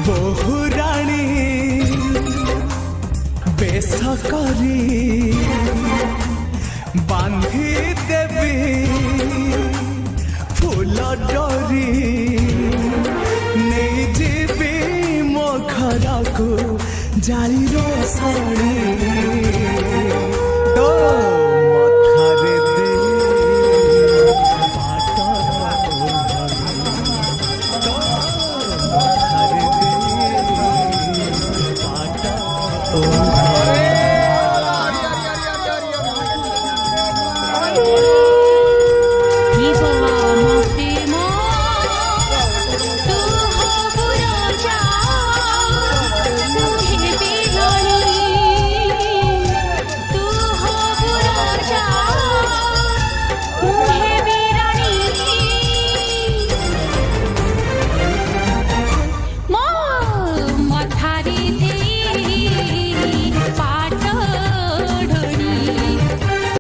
बहुराणी base करी बांधी देवी फूल डोरी नहीं जीवी मो घर को जाली रोषण